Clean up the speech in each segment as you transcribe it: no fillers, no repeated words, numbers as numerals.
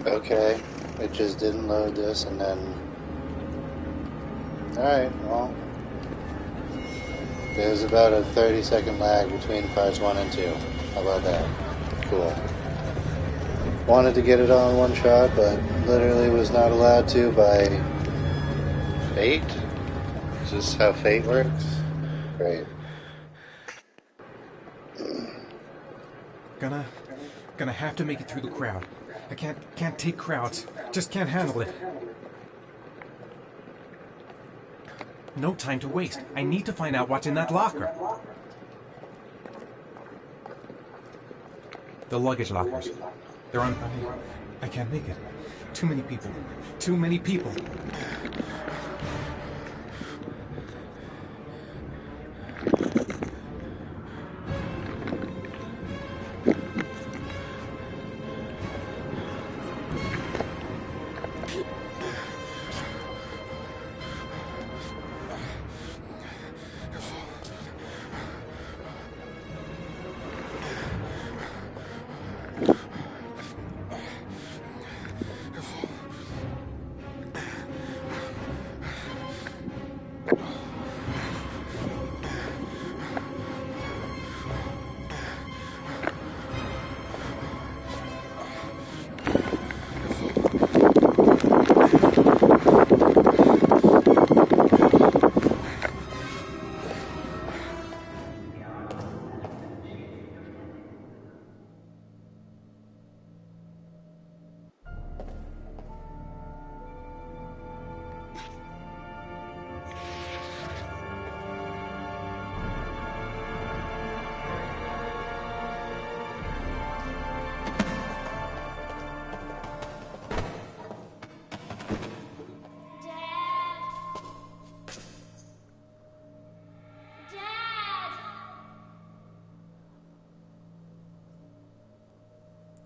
Okay, it just didn't load this and then... Alright, well, there's about a 30-second lag between parts 1 and 2. How about that? Cool. Wanted to get it all in one shot, but literally was not allowed to by fate? Is this how fate works? Great. Gonna have to make it through the crowd. I can't take crowds. Just can't handle it. No time to waste. I need to find out what's in that locker. The luggage lockers. They're on... I can't make it. Too many people. Too many people.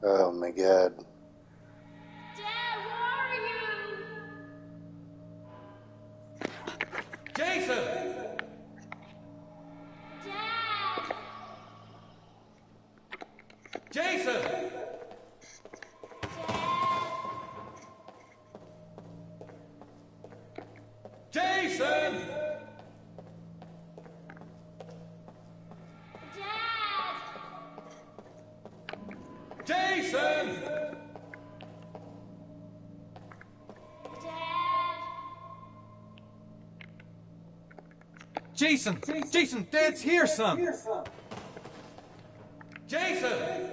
Oh my god. Dad, where are you? Jason! Dad! Jason! Jason! Jason! Jason! Jason, Dad's here, son! Jason!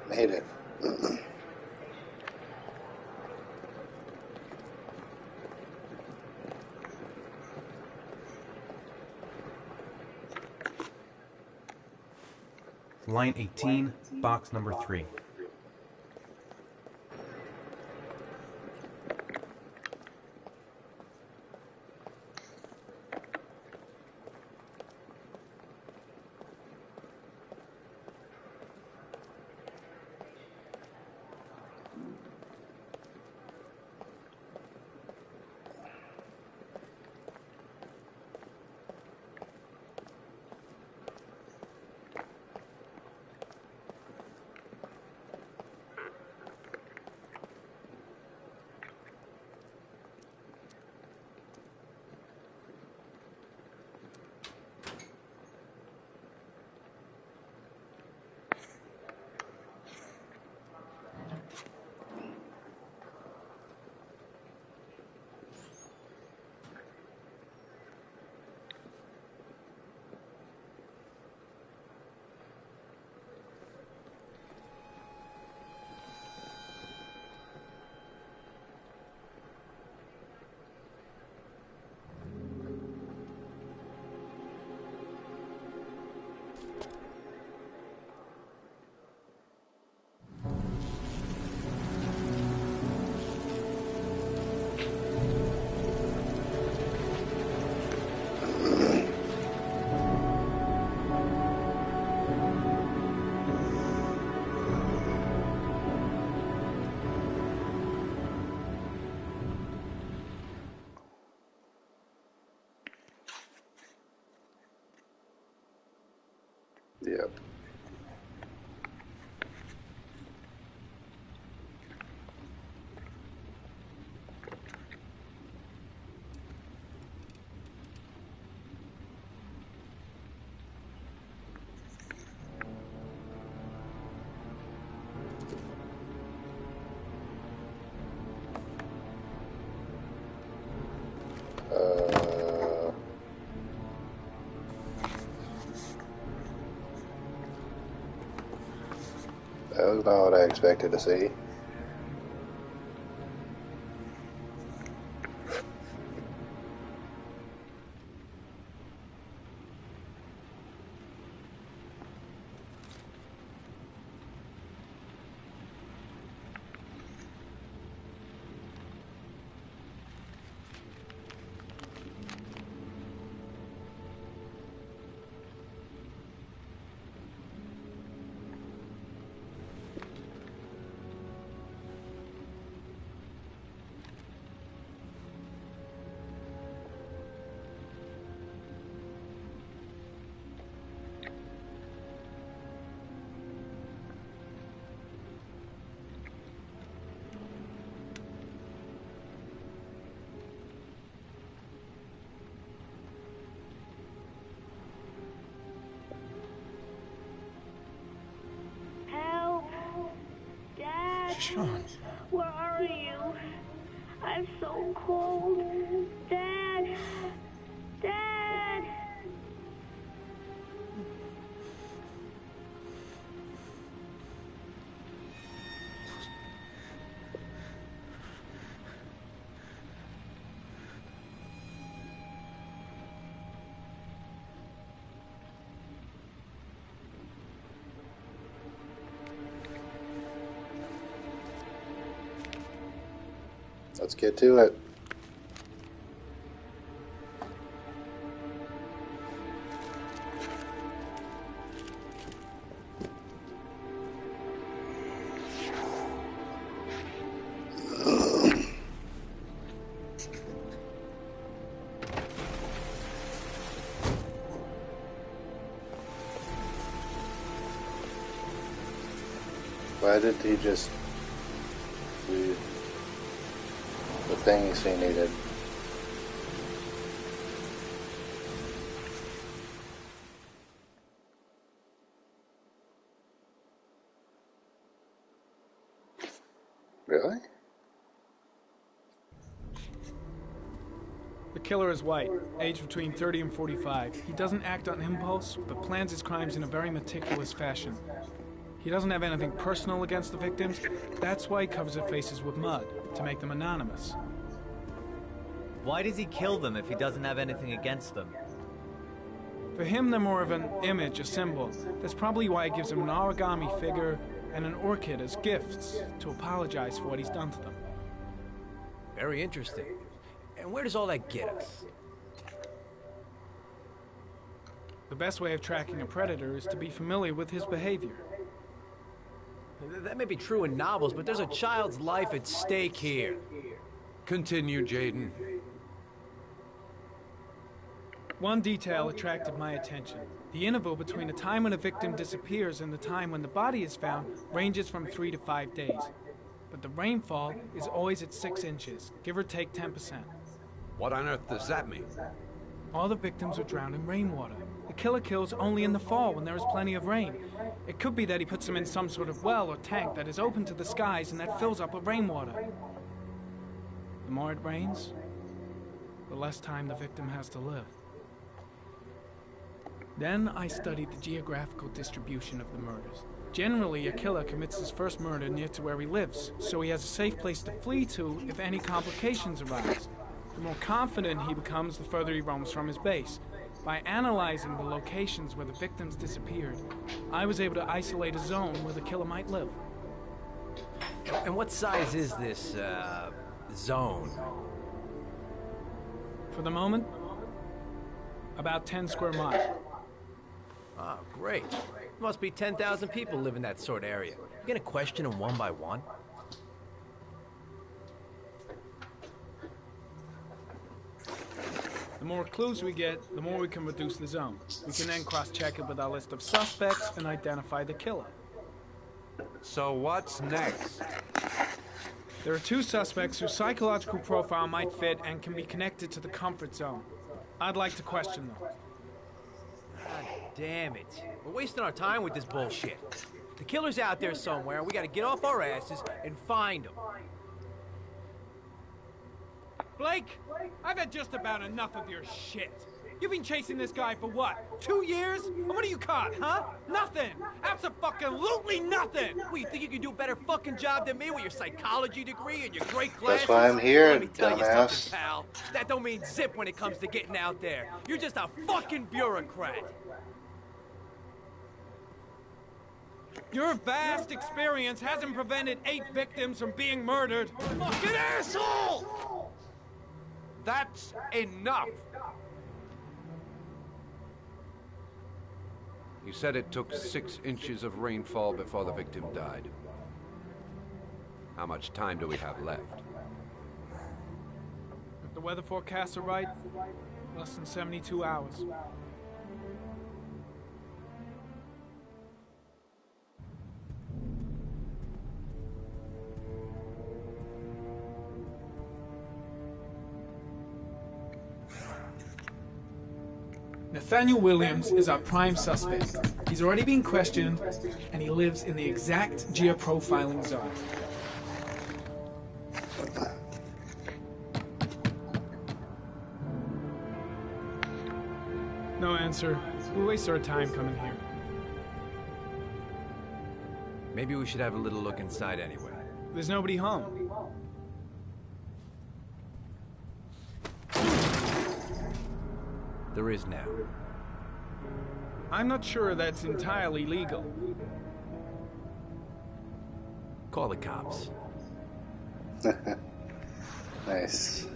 Made it. Line 18, box number 3. Yep. That was not what I expected to see. Help! Dad! Sean. Where are you? I'm so cold. Dad! Dad! Let's get to it. Why did he just do the things he needed? Really? The killer is white, aged between 30 and 45. He doesn't act on impulse, but plans his crimes in a very meticulous fashion. He doesn't have anything personal against the victims. That's why he covers their faces with mud, to make them anonymous. Why does he kill them if he doesn't have anything against them? For him, they're more of an image, a symbol. That's probably why he gives them an origami figure and an orchid as gifts to apologize for what he's done to them. Very interesting. And where does all that get us? The best way of tracking a predator is to be familiar with his behavior. That may be true in novels, but there's a child's life at stake here. Continue, Jaden. One detail attracted my attention. The interval between the time when a victim disappears and the time when the body is found ranges from 3 to 5 days. But the rainfall is always at 6 inches, give or take 10%. What on earth does that mean? All the victims were drowned in rainwater. The killer kills only in the fall when there is plenty of rain. It could be that he puts them in some sort of well or tank that is open to the skies and that fills up with rainwater. The more it rains, the less time the victim has to live. Then I studied the geographical distribution of the murders. Generally, a killer commits his first murder near to where he lives, so he has a safe place to flee to if any complications arise. The more confident he becomes, the further he roams from his base. By analyzing the locations where the victims disappeared, I was able to isolate a zone where the killer might live. And what size is this, zone? For the moment, about 10 square miles. Ah, great. Must be 10,000 people live in that sort of area. You gonna question them one by one? The The more clues we get, the more we can reduce the zone. We can then cross-check it with our list of suspects and identify the killer. So what's next? There are 2 suspects whose psychological profile might fit and can be connected to the comfort zone. I'd like to question them. God damn it. We're wasting our time with this bullshit. The killer's out there somewhere, and we gotta get off our asses and find him. Blake, I've had just about enough of your shit. You've been chasing this guy for what? 2 years? And what are you caught, huh? Nothing! Abso-fucking-lutely nothing! What, you think you can do a better fucking job than me with your psychology degree and your great glasses? That's why I'm here, Let me tell you dumbass. something, pal. That don't mean zip when it comes to getting out there. You're just a fucking bureaucrat. Your vast experience hasn't prevented 8 victims from being murdered. Fucking asshole! That's enough! You said it took 6 inches of rainfall before the victim died. How much time do we have left? If the weather forecasts are right, less than 72 hours. Nathaniel Williams is our prime suspect. He's already been questioned, and he lives in the exact geoprofiling zone. No answer. We'll waste our time coming here. Maybe we should have a little look inside anyway. There's nobody home. There is now. I'm not sure that's entirely legal. Call the cops. Nice.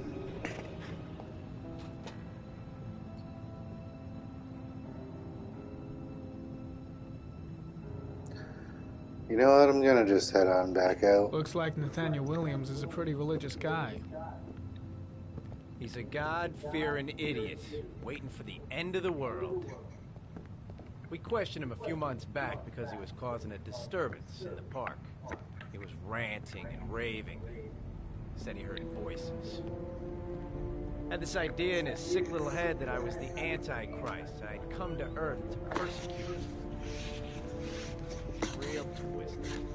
You know what? I'm gonna just head on back out. Looks like Nathaniel Williams is a pretty religious guy. He's a God-fearing idiot, waiting for the end of the world. We questioned him a few months back because he was causing a disturbance in the park. He was ranting and raving. Said he heard voices. Had this idea in his sick little head that I was the Antichrist. I'd come to Earth to persecute. Real twisted.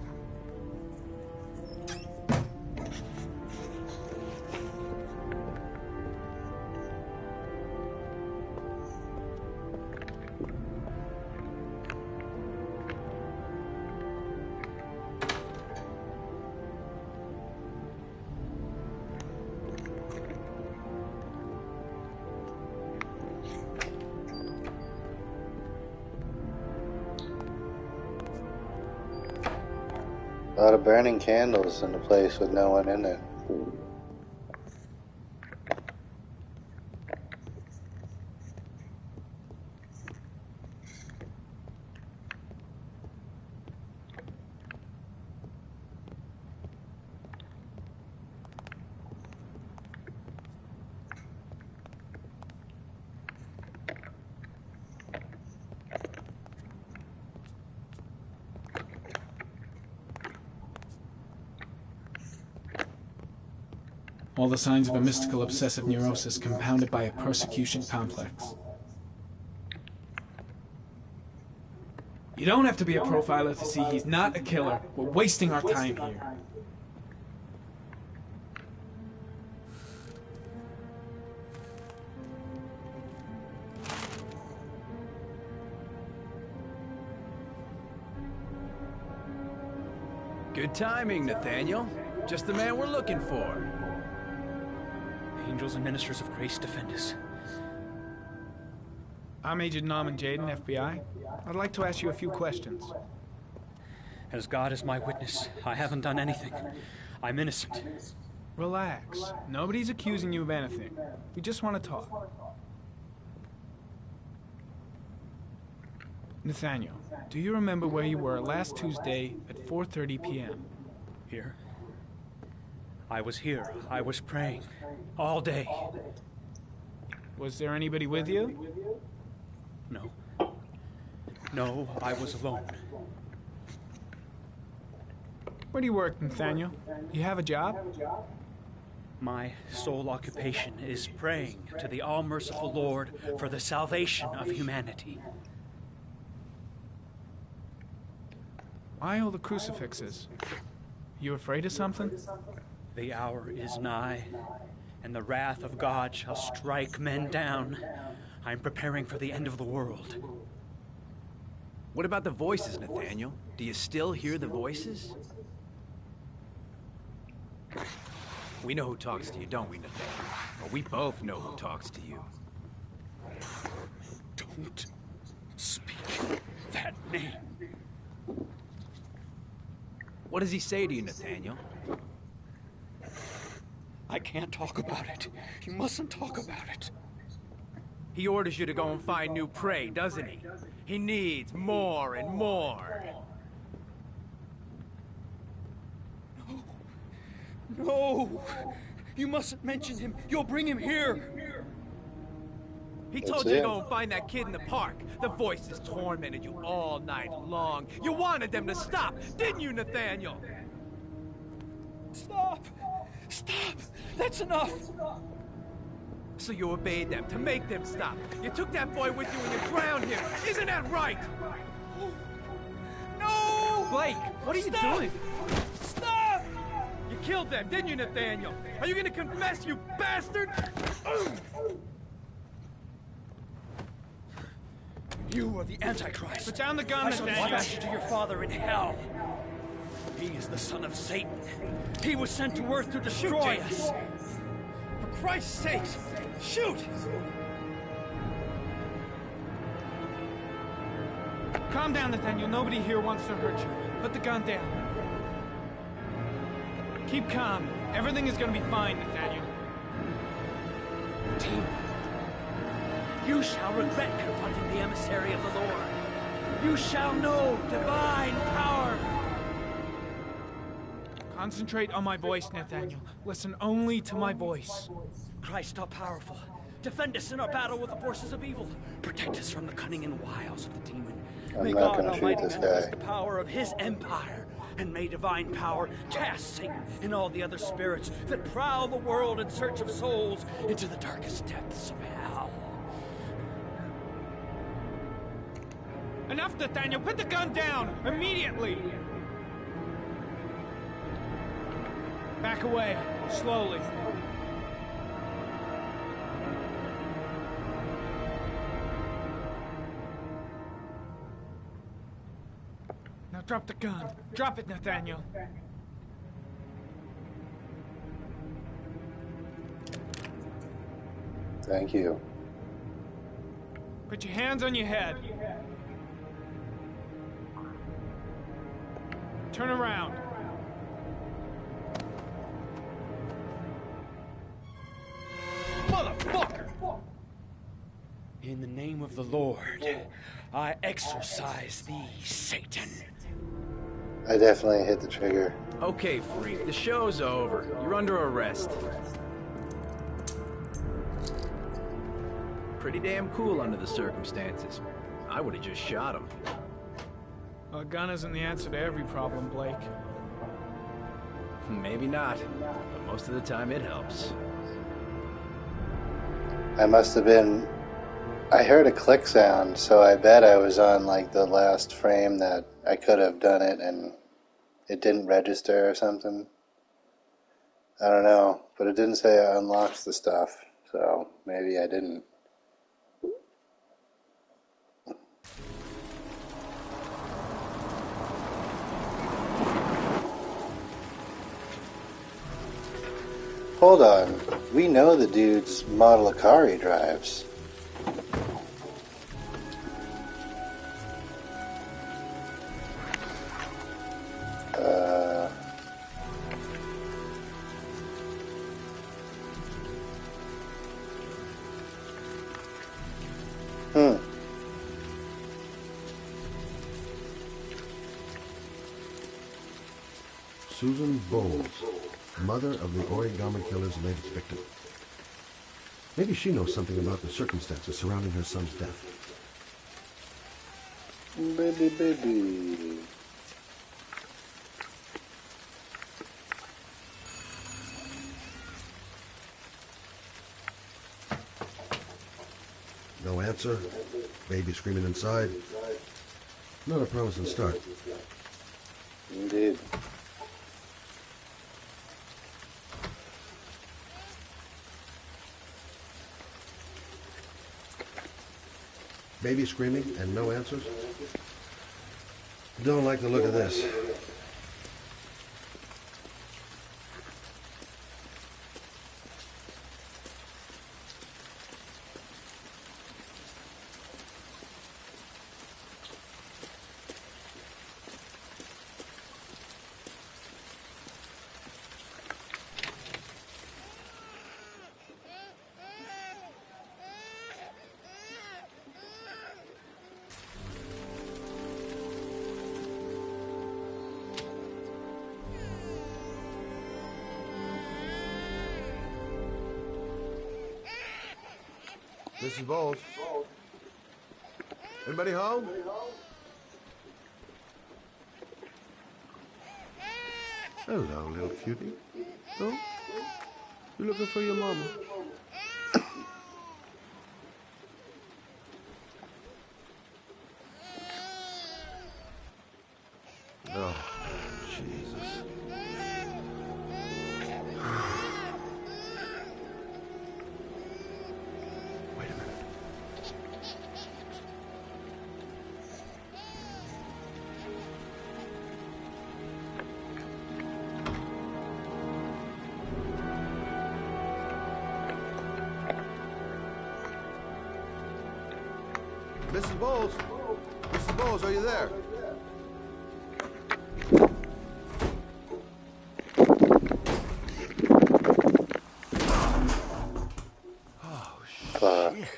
A lot of burning candles in a place with no one in it. All the signs of a mystical obsessive neurosis compounded by a persecution complex. You don't have to be a profiler to see he's not a killer. We're wasting our time here. Good timing, Nathaniel. Just the man we're looking for. Angels and ministers of grace defend us. I'm Agent Norman Jaden, FBI. I'd like to ask you a few questions. As God is my witness, I haven't done anything. I'm innocent. Relax. Nobody's accusing you of anything. We just want to talk. Nathaniel, do you remember where you were last Tuesday at 4:30 p.m.? Here? I was here. I was praying. All day. Was there anybody with you? No. No, I was alone. Where do you work, Nathaniel? You have a job? My sole occupation is praying to the all-merciful Lord for the salvation of humanity. Why all the crucifixes? You afraid of something? The hour is nigh, and the wrath of God shall strike men down. I'm preparing for the end of the world. What about the voices, Nathaniel? Do you still hear the voices? We know who talks to you, don't we, Nathaniel? Well, we both know who talks to you. Don't speak that name. What does he say to you, Nathaniel? I can't talk about it. You mustn't talk about it. He orders you to go and find new prey, doesn't he? He needs more and more. No! You mustn't mention him. You'll bring him here. He told you to go and find that kid in the park. The voices tormented you all night long. You wanted them to stop, didn't you, Nathaniel? Stop! Stop! That's enough! So you obeyed them to make them stop. You took that boy with you and you drowned him. Isn't that right? No! Blake, what are you doing? Stop! You killed them, didn't you, Nathaniel? Are you gonna confess, you bastard? You are the Antichrist. Put down the gun, I shall Nathaniel. dispatch you to your father in hell. He is the son of Satan. He was sent to earth to destroy us. For Christ's sake, shoot! Calm down, Nathaniel. Nobody here wants to hurt you. Put the gun down. Keep calm. Everything is gonna be fine, Nathaniel. Team, you shall regret confronting the emissary of the Lord. You shall know divine power. Concentrate on my voice, Nathaniel. Listen only to my voice. Christ all powerful, defend us in our battle with the forces of evil. Protect us from the cunning and wiles of the demon. I'm May not God gonna shoot Almighty this manifest guy. the power of his empire, and may divine power cast Satan and all the other spirits that prowl the world in search of souls into the darkest depths of hell. Enough, Nathaniel. Put the gun down immediately. Back away, slowly. Now drop the gun. Drop it, Nathaniel. Thank you. Put your hands on your head. Turn around. Motherfucker! In the name of the Lord, I exorcise thee, Satan. I definitely hit the trigger. Okay, freak, the show's over. You're under arrest. Pretty damn cool under the circumstances. I would have just shot him. Well, a gun isn't the answer to every problem, Blake. Maybe not, but most of the time it helps. I must have been... I heard a click sound, so I bet I was on like the last frame that I could have done it and it didn't register or something. I don't know, but it didn't say I unlocked the stuff, so maybe I didn't. Hold on, we know the dude's model Akari drives. Susan Bowles, mother of the origami killer's latest victim. Maybe she knows something about the circumstances surrounding her son's death. Baby. No answer. Baby screaming inside. Not a promising start. Indeed. Baby screaming and no answers? Don't like the look of this. Mrs. Bowles? Anybody home? Hello, little cutie. Oh? You looking for your mama? Oh, Jesus. Wait a minute. Mrs. Bowles? Mrs. Bowles, are you there? Oh, Fuck. shit.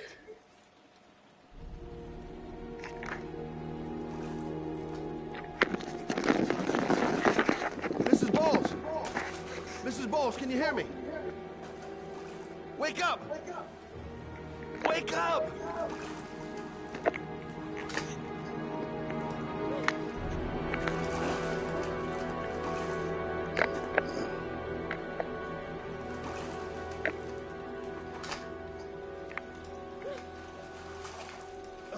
Mrs. Bowles! Mrs. Bowles, can you hear me? Wake up! Wake up!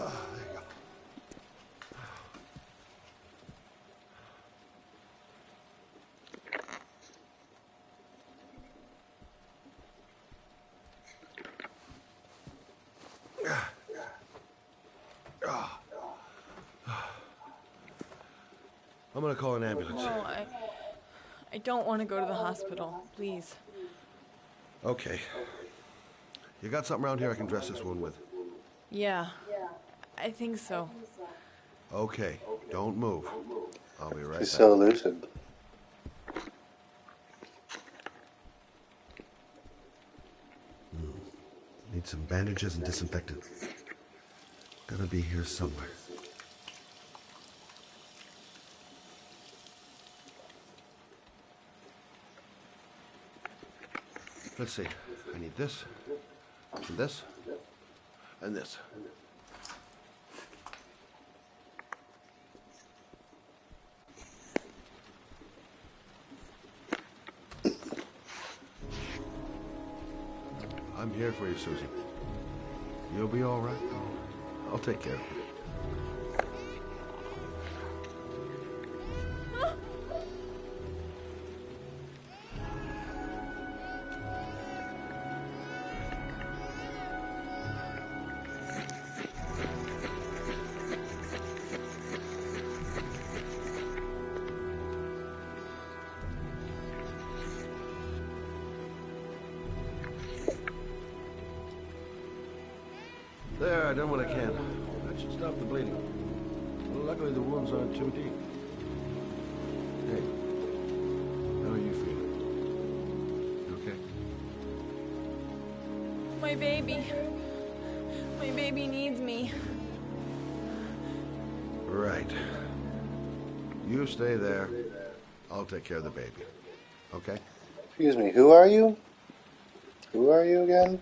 There you go. I'm gonna call an ambulance. No, I don't want to go to the hospital. Please. Okay. You got something around here I can dress this wound with? Yeah, I think so. Okay, don't move. I'll be right He's back. so lucid. Need some bandages and disinfectant. Gotta be here somewhere. Let's see. I need this, and this, and this. I'm here for you, Susan. You'll be all right. I'll take care of you. There, I done what I can. That should stop the bleeding. Well, luckily the wounds aren't too deep. Hey, how are you feeling? You okay? My baby. My baby needs me. Right. You stay there. I'll take care of the baby. Okay? Excuse me, who are you? Who are you again?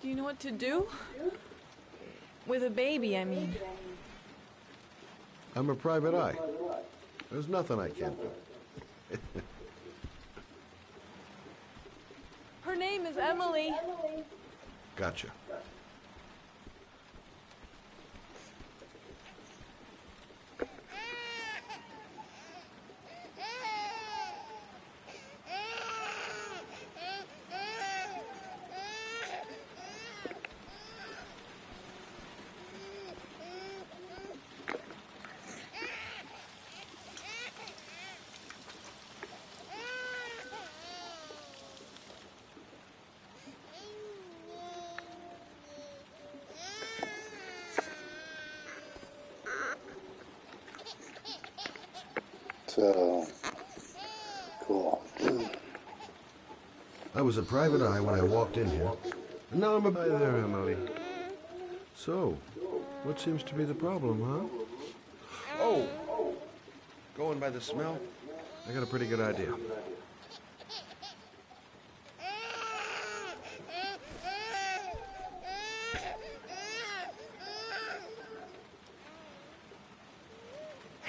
Do you know what to do? With a baby, I mean. I'm a private eye. There's nothing I can't do. Her name is Emily. Gotcha. So, cool. I was a private eye when I walked in here. And now I'm a... Hi there, Emily. So, what seems to be the problem, huh? Oh! Going by the smell, I got a pretty good idea.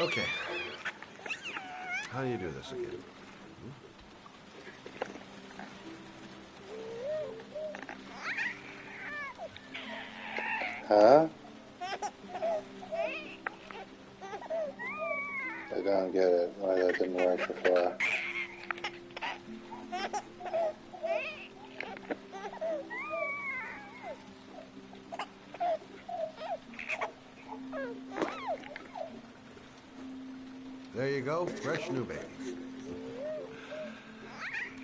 Okay. How do you do this again? Huh? I don't get it. Why that didn't work before. There you go, fresh new baby.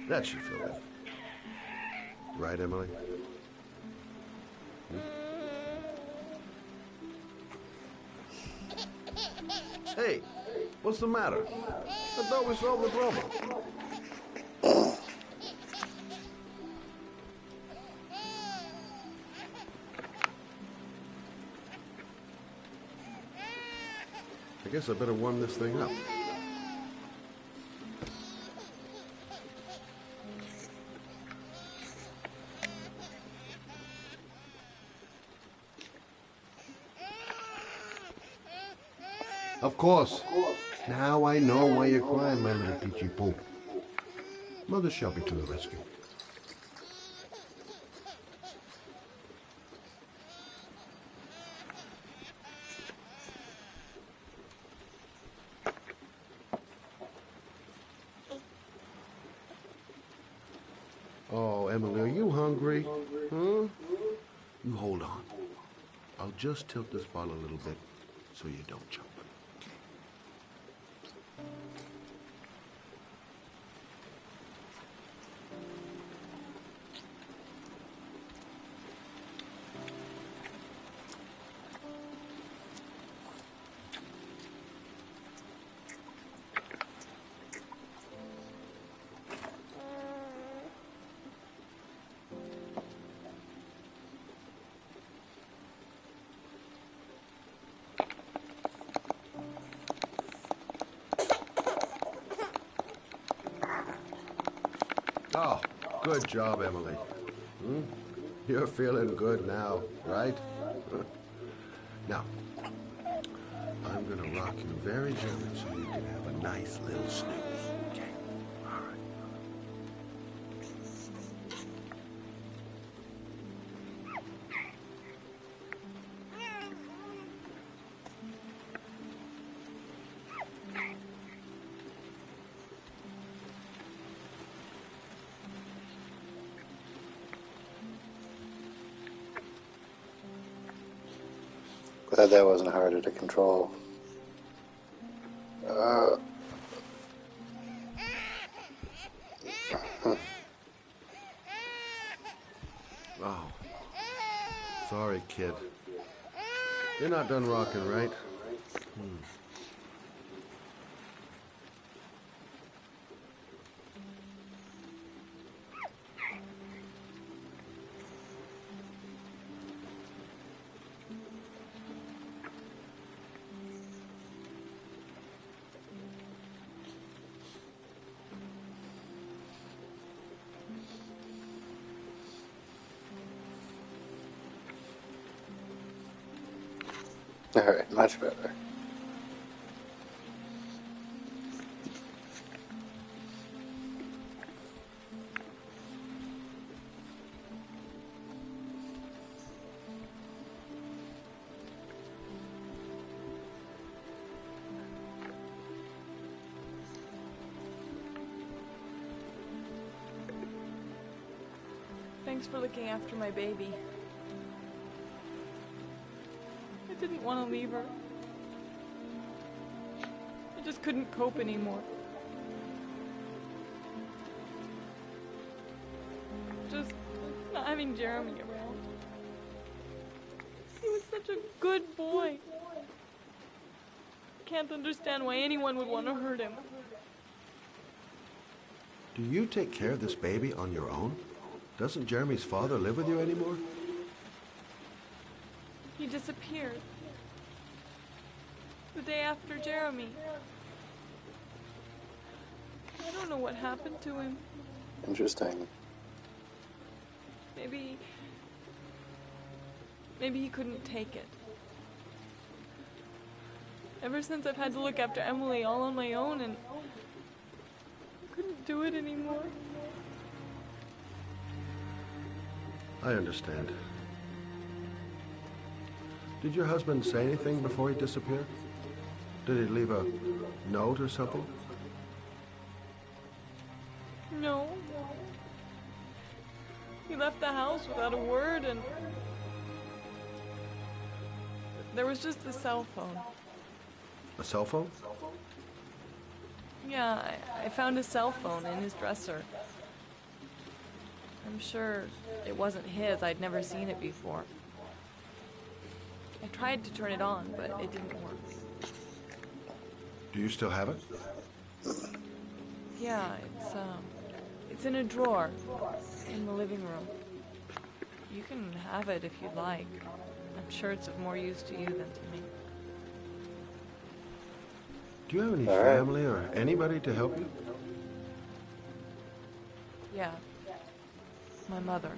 That should feel good. Right, Emily? Hey, what's the matter? I thought we solved the problem. I guess I better warm this thing up. Of course. Now I know why you're crying, my little peachy poo. Mother shall be to the rescue. Oh, Emily, are you hungry? Huh? You hold on. I'll just tilt this bottle a little bit so you don't choke. Oh, good job, Emily. You're feeling good now, right? Now, I'm gonna rock you very gently so you can have a nice little snooze. Okay? All right. Glad that wasn't harder to control. Oh. Sorry, kid. You're not done rocking, right? Alright, much better. Thanks for looking after my baby. I didn't want to leave her. I just couldn't cope anymore. Just not having Jeremy around. He was such a good boy. Can't understand why anyone would want to hurt him. Do you take care of this baby on your own? Doesn't Jeremy's father live with you anymore? He disappeared. The day after Jeremy. I don't know what happened to him. Interesting. Maybe he couldn't take it. Ever since I've had to look after Emily all on my own, and I couldn't do it anymore. I understand. Did your husband say anything before he disappeared? Did he leave a note or something? No. He left the house without a word, and there was just the cell phone. A cell phone? Yeah, I found a cell phone in his dresser. I'm sure it wasn't his. I'd never seen it before. I tried to turn it on, but it didn't work. Do you still have it? Yeah, it's in a drawer in the living room. You can have it if you'd like. I'm sure it's of more use to you than to me. Do you have any All right. family or anybody to help you? Yeah. My mother.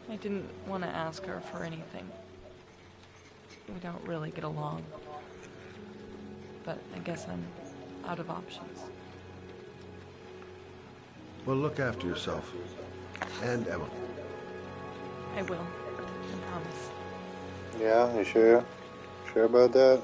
I didn't want to ask her for anything. We don't really get along. But I guess I'm out of options. Well, look after yourself. And Emma. I will. I promise. Yeah, you sure? Sure about that?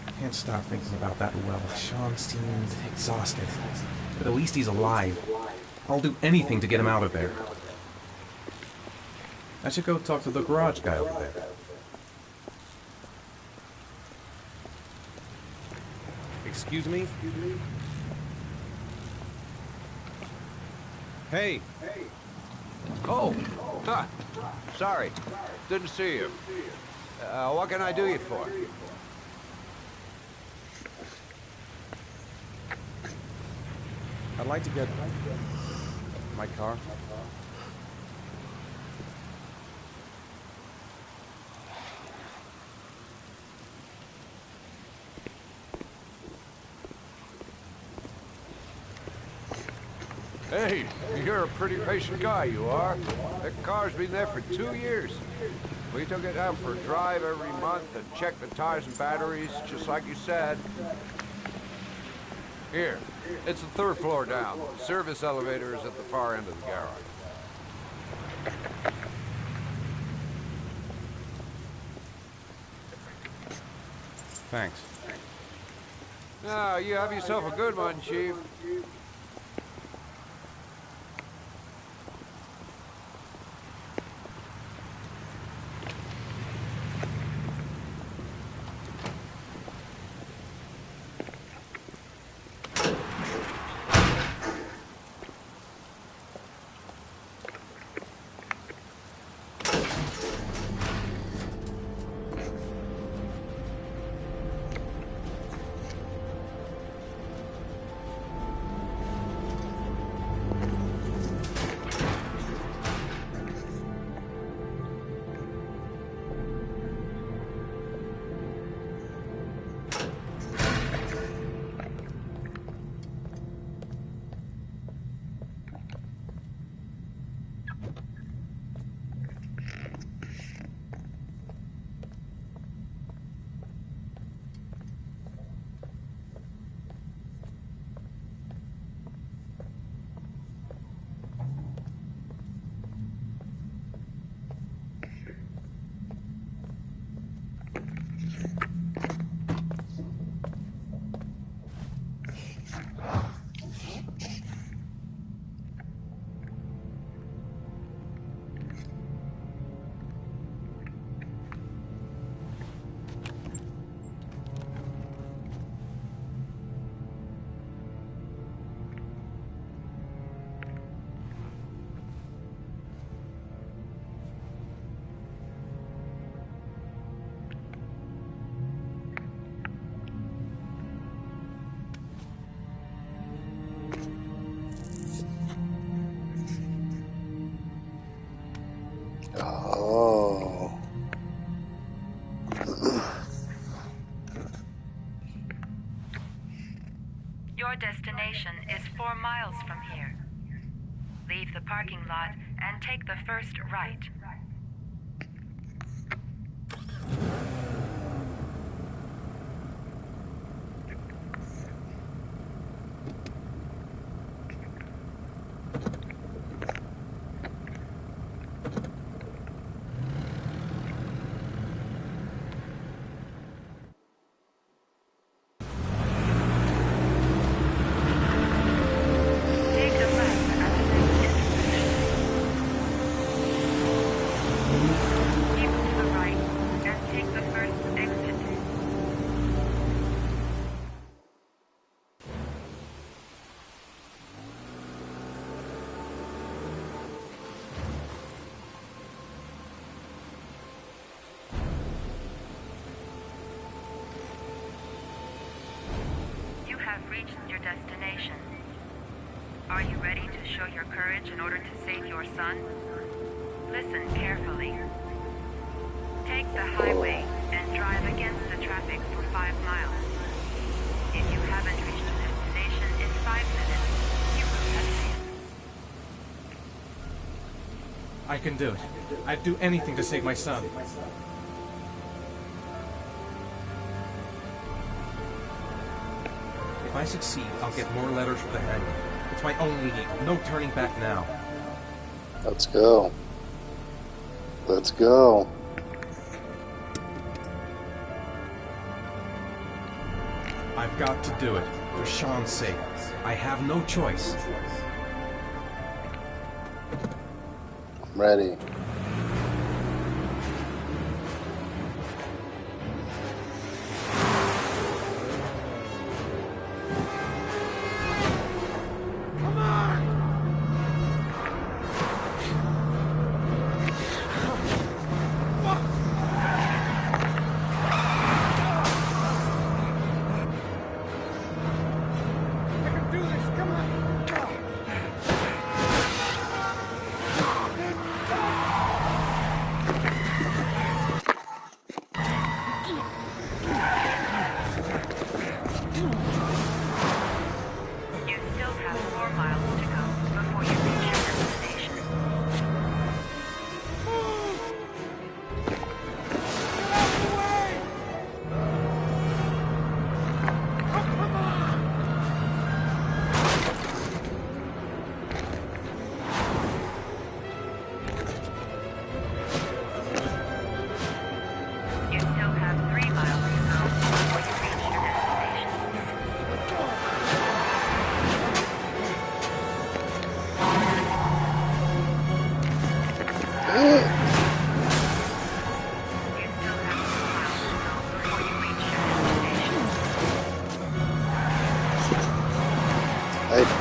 I can't stop thinking about that well. Sean seemed exhausted. But at least he's alive. I'll do anything to get him out of there. I should go talk to the garage guy over there. Excuse me? Hey! Oh! Huh. Sorry. Didn't see you. What can I do you for? I'd like to get my car. Hey, you're a pretty patient guy, you are. That car's been there for 2 years. We took it out for a drive every month and checked the tires and batteries, just like you said. Here, it's the 3rd floor down. The service elevator is at the far end of the garage. Thanks. Now, you have yourself a good one, Chief. Oh. Your destination is 4 miles from here. Leave the parking lot and take the first right. Take a left at the next intersection. Keep to the right and take the first exit. You have reached your destination. Are you ready to show your courage in order to save your son? Listen carefully. Take the highway and drive against the traffic for 5 miles. If you haven't reached the destination in 5 minutes, you will have failed. I can do it. I'd do anything to save my son. If I succeed, I'll get more letters for the hangar. It's my only lead. No turning back now. Let's go. Let's go. I've got to do it. For Sean's sake. I have no choice. I'm ready. I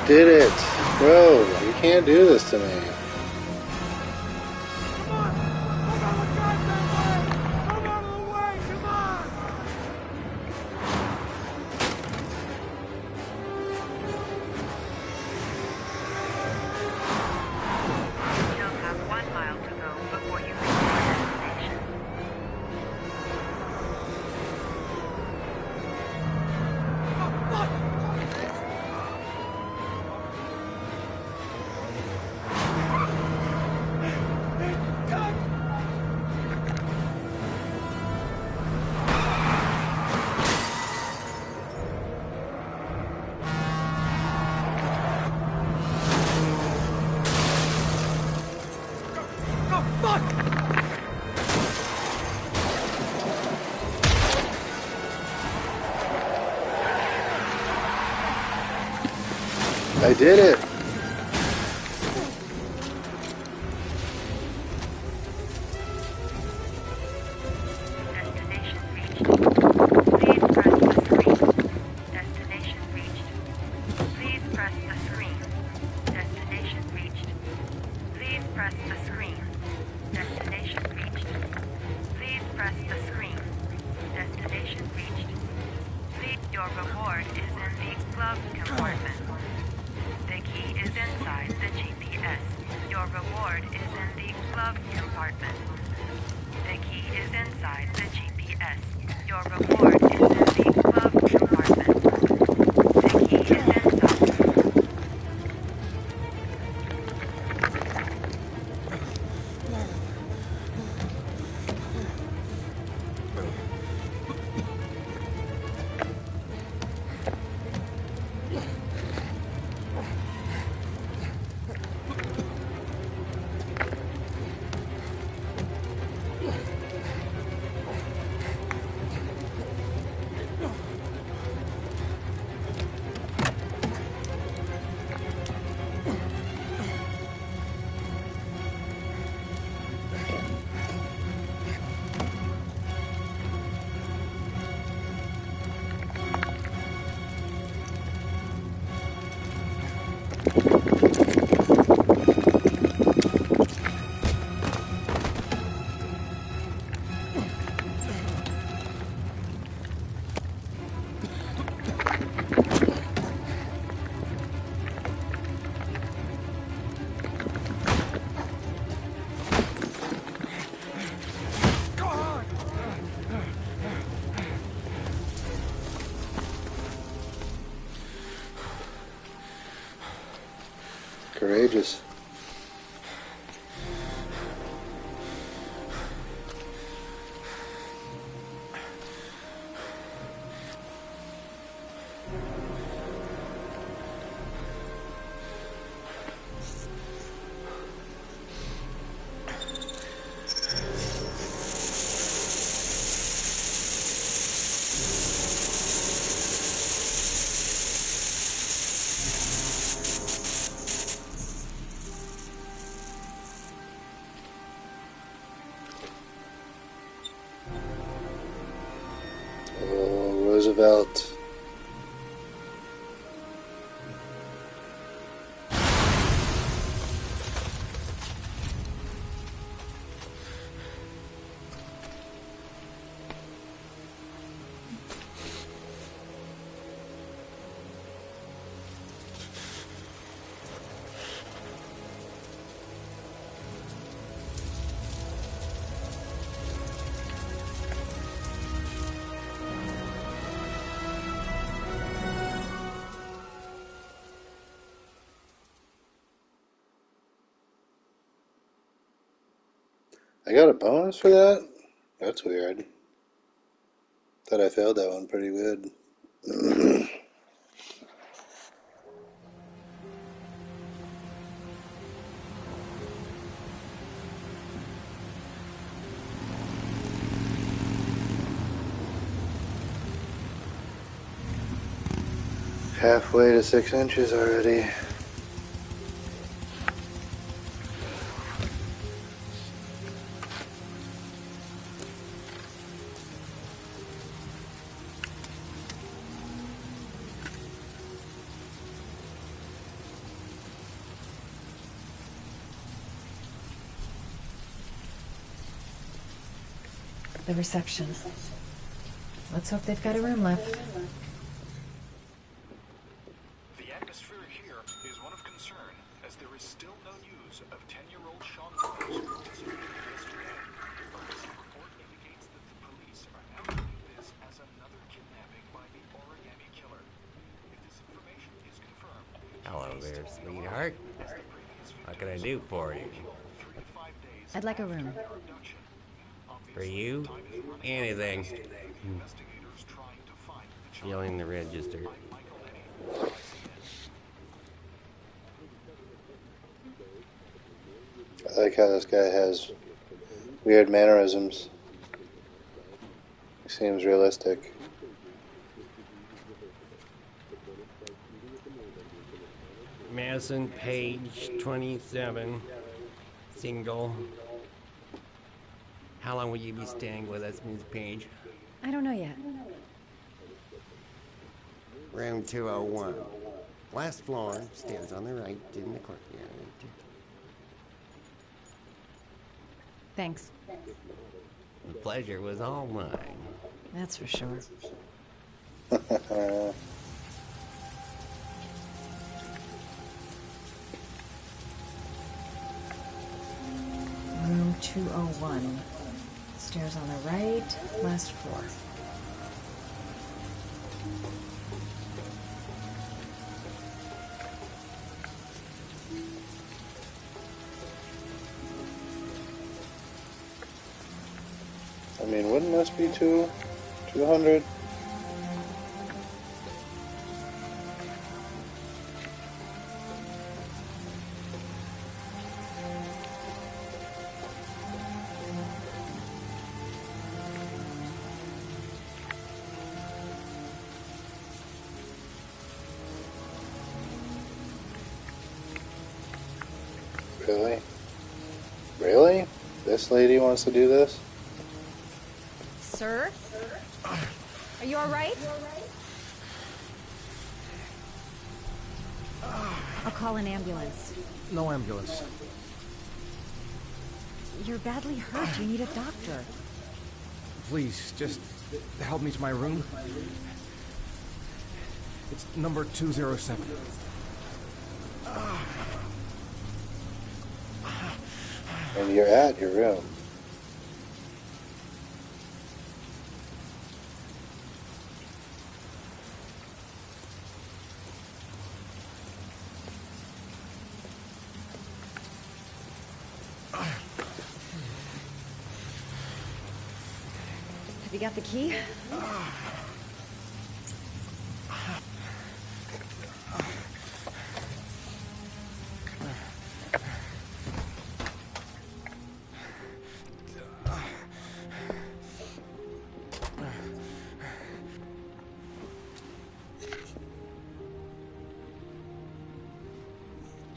did it! Bro, you can't do this to me. I did it! Courageous. Roosevelt. I got a bonus for that? That's weird. Thought I failed that one pretty good. Halfway to 6 inches already. The reception. Let's hope they've got a room left. The atmosphere here is one of concern, as there is still no news of 10-year-old Sean Rose who disappeared yesterday. A recent report indicates that the police are now treating this as another kidnapping by the origami killer. If this information is confirmed, Hello there, sweetheart. What can I do for you? I'd like a room. For you? Anything. Feeling the register. I like how this guy has weird mannerisms. He seems realistic. Madison, page 27. Single. How long will you be staying with us, Miss Page? I don't know yet. Room 201. Last floor, stairs on the right, in the courtyard. Thanks. The pleasure was all mine. That's for sure. Room 201. Stairs on the right, last floor. I mean, wouldn't this be 200? Really? Really? This lady wants to do this? Sir? Are you alright? I'll call an ambulance. No ambulance. You're badly hurt. You need a doctor. Please, just help me to my room. It's number 207. And you're at your room. Have you got the key?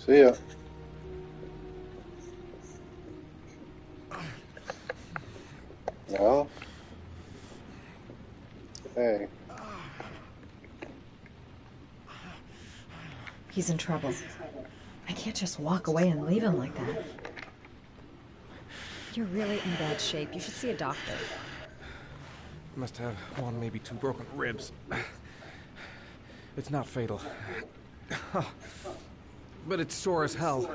See ya. No? Hey. He's in trouble. I can't just walk away and leave him like that. You're really in bad shape. You should see a doctor. Must have one, maybe two broken ribs. It's not fatal. But it's sore as hell.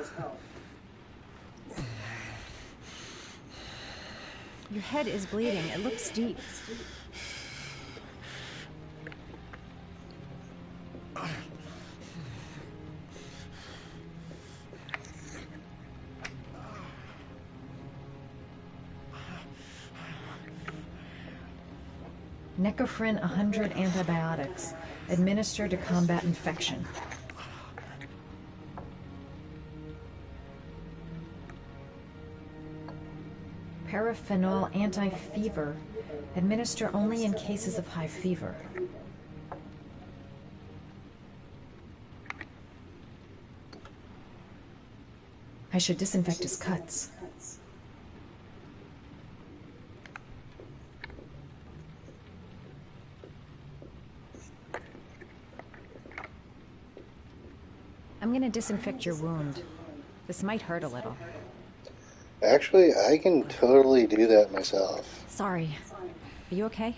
Your head is bleeding. It looks deep. Necophren 100 antibiotics, administered to combat infection. Paraphenol anti-fever, administer only in cases of high fever. I should disinfect his cuts. I'm gonna disinfect your wound. This might hurt a little. Actually, I can totally do that myself. Sorry. Are you okay?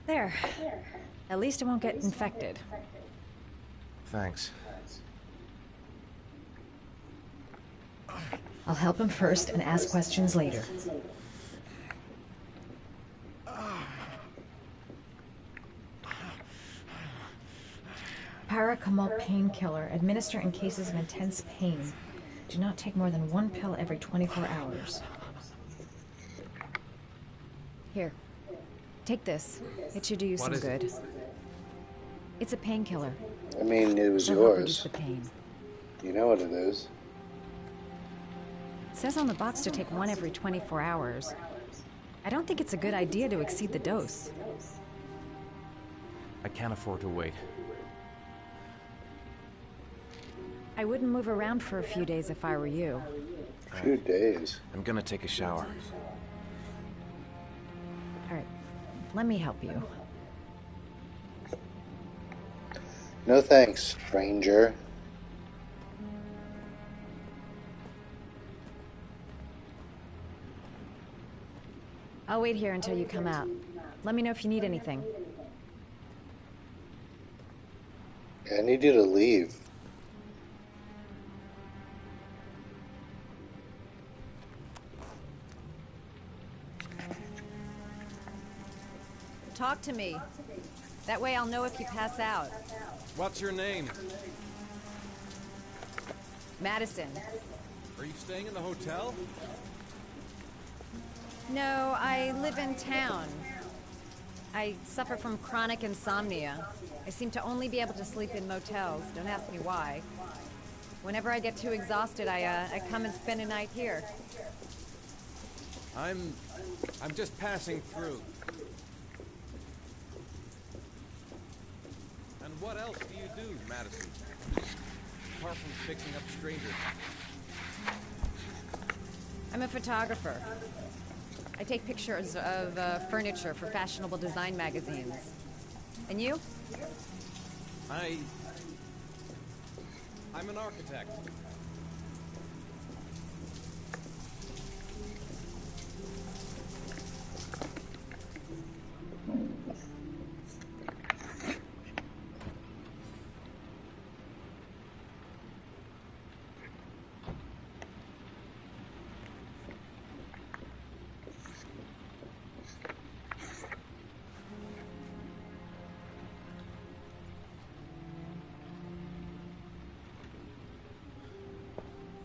There. At least it won't get infected. Thanks. I'll help him first and ask questions later. Paracetamol painkiller. Administer in cases of intense pain. Do not take more than 1 pill every 24 hours. Here. Take this. It should do you some good. It's a painkiller. I mean, it was It'll help reduce yours. the pain. You know what it is. It says on the box to take 1 every 24 hours. I don't think it's a good idea to exceed the dose. I can't afford to wait. I wouldn't move around for a few days if I were you. A few days. I'm gonna take a shower. All right, let me help you. No thanks, stranger. I'll wait here until you come out. Let me know if you need anything. I need you to leave. Talk to me. That way I'll know if you pass out. What's your name? Madison. Are you staying in the hotel? No, I live in town. I suffer from chronic insomnia. I seem to only be able to sleep in motels. Don't ask me why. Whenever I get too exhausted, I come and spend a night here. I'm just passing through. And what else do you do, Madison? Apart from fixing up strangers. I'm a photographer. I take pictures of furniture for fashionable design magazines. And you? I'm an architect.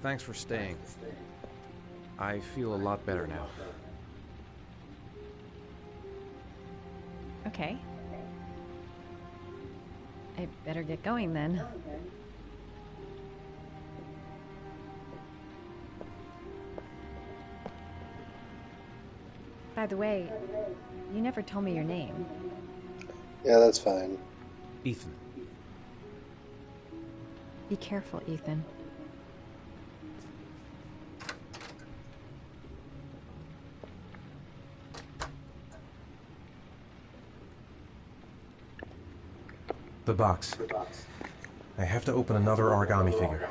Thanks for staying. I feel a lot better now. Okay. I better get going then. By the way, you never told me your name. Yeah, that's fine. Ethan. Be careful, Ethan. The box. I have to open another origami figure.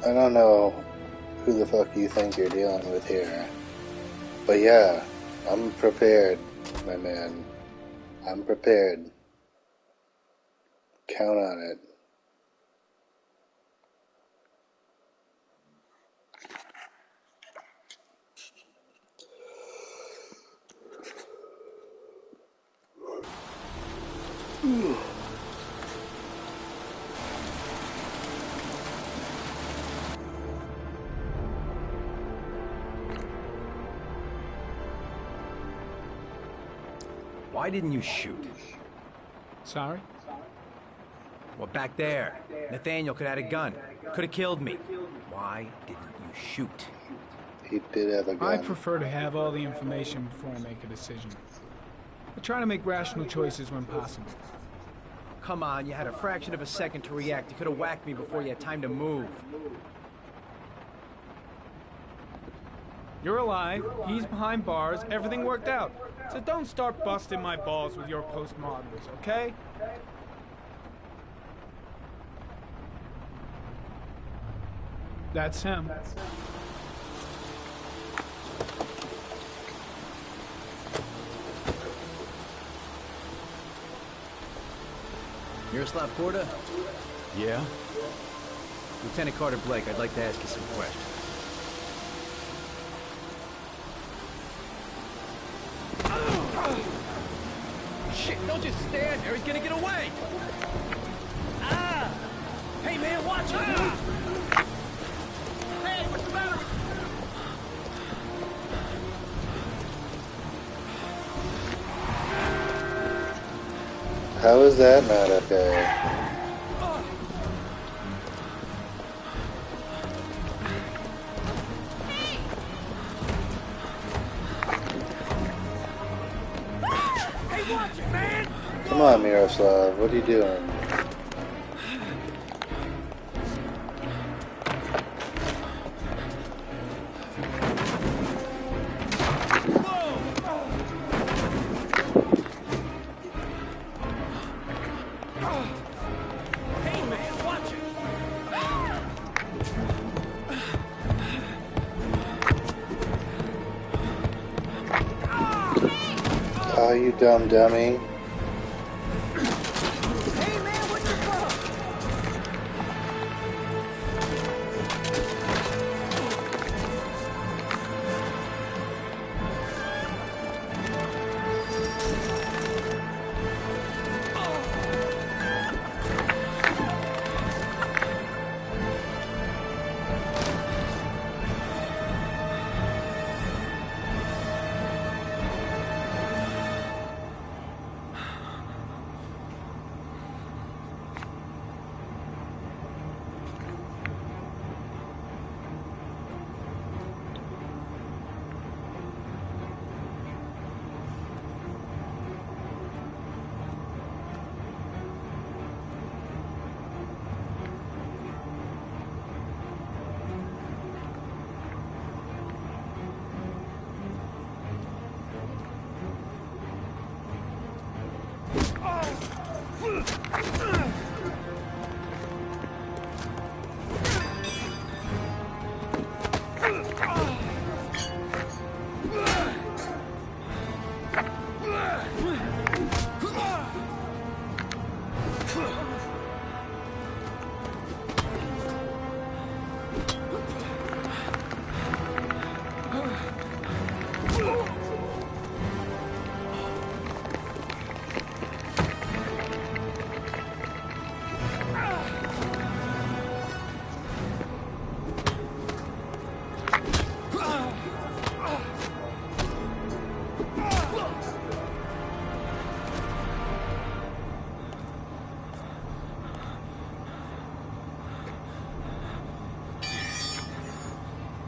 I don't know who the fuck you think you're dealing with here. But yeah, I'm prepared, my man. I'm prepared. Count on it. Why didn't you shoot? Sorry? Well, back there. Nathaniel could have had a gun. Could have killed me. Why didn't you shoot? He did have a gun. I prefer to have all the information before I make a decision. I try to make rational choices when possible. Come on, you had a fraction of a second to react. You could have whacked me before you had time to move. You're alive, he's behind bars, everything worked out. So don't start busting my balls with your postmoderns, okay? That's him. Miroslav Porta? Yeah? Lieutenant Carter Blake, I'd like to ask you some questions. Shit, don't just stand there. He's gonna get away. Ah! Hey, man, watch it. Hey, what's the matter with How is that not okay? Hey, watch it, man! Come on, Miroslav. What are you doing? Hey, man, watch it! Oh, you dumb dummy. Hey, man, what the fuck?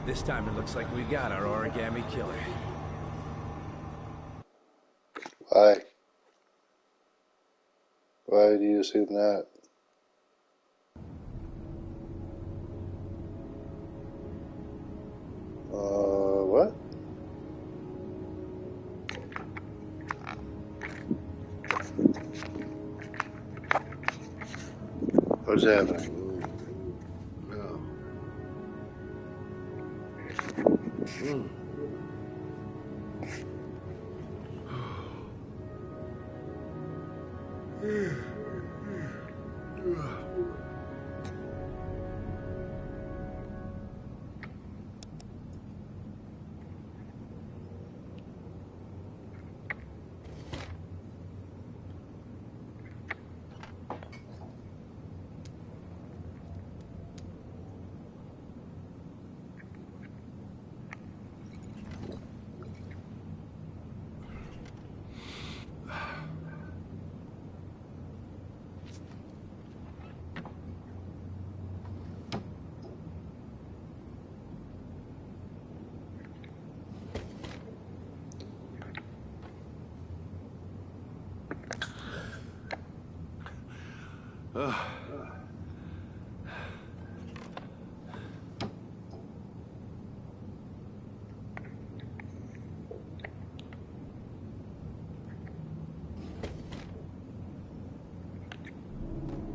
This time it looks like we got our origami killer. Why? Why did you assume that? What? What's happening? No.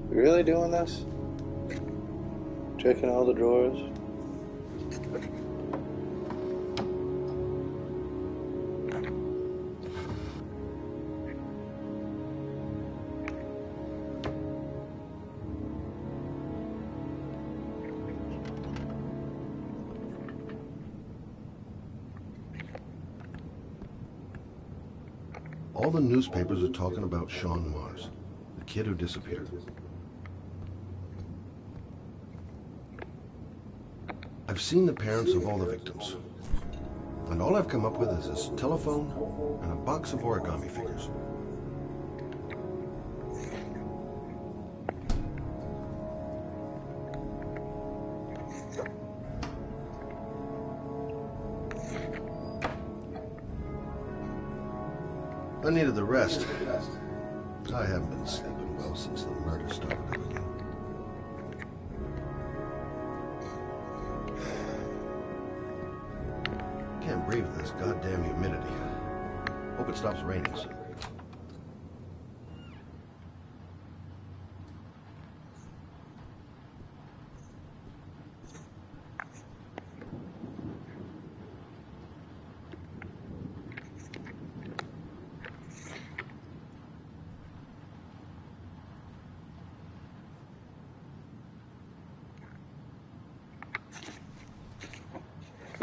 You really doing this? Checking all the drawers? All the newspapers are talking about Sean Mars, the kid who disappeared. I've seen the parents of all the victims, and all I've come up with is his telephone and a box of origami figures. I needed the rest. I haven't been sleeping well since the murder started up again. Can't breathe with this goddamn humidity. Hope it stops raining soon.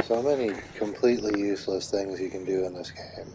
So many completely useless things you can do in this game.